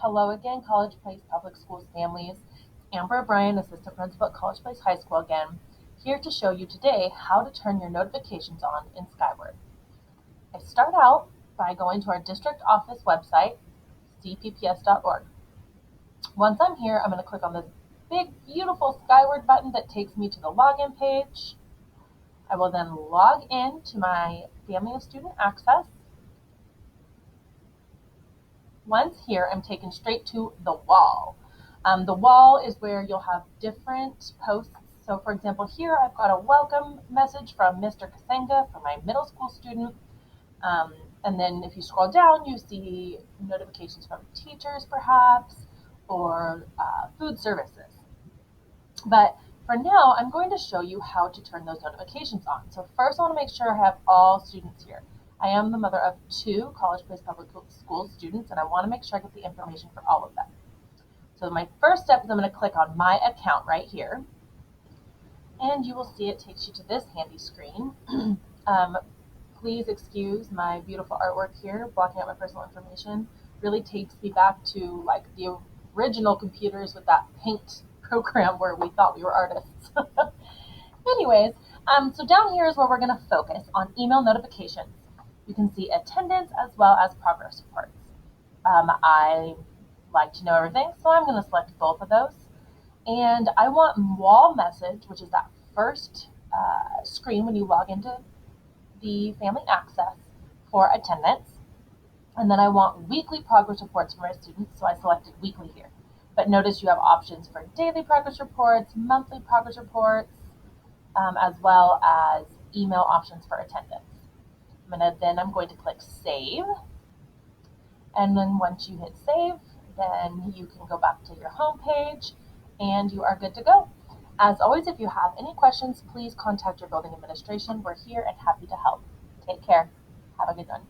Hello again, College Place Public Schools families. Amber O'Brien, Assistant Principal at College Place High School again, here to show you today how to turn your notifications on in Skyward. I start out by going to our district office website, cpps.org. Once I'm here, I'm going to click on this big, beautiful Skyward button that takes me to the login page. I will then log in to my Family and Student Access. Once here, I'm taken straight to the wall. The wall is where you'll have different posts. So for example, here I've got a welcome message from Mr. Kasenga for my middle school student. And then if you scroll down, you see notifications from teachers perhaps, or food services. But for now, I'm going to show you how to turn those notifications on. So first I want to make sure I have all students here. I am the mother of 2 College Place Public School students, and I want to make sure I get the information for all of them. So my first step is I'm going to click on my account right here, and you will see it takes you to this handy screen. Please excuse my beautiful artwork here, blocking out my personal information. Really takes me back to like the original computers with that paint program where we thought we were artists. Anyways, so down here is where we're going to focus on email notifications. You can see attendance as well as progress reports. I like to know everything, so I'm going to select both of those. And I want wall message, which is that first screen when you log into the Family Access for attendance. And then I want weekly progress reports for my students, so I selected weekly here. But notice you have options for daily progress reports, monthly progress reports, as well as email options for attendance. I'm going to click save. And then once you hit save, then you can go back to your home page and you are good to go. As always, if you have any questions, please contact your building administration. We're here and happy to help. Take care. Have a good one.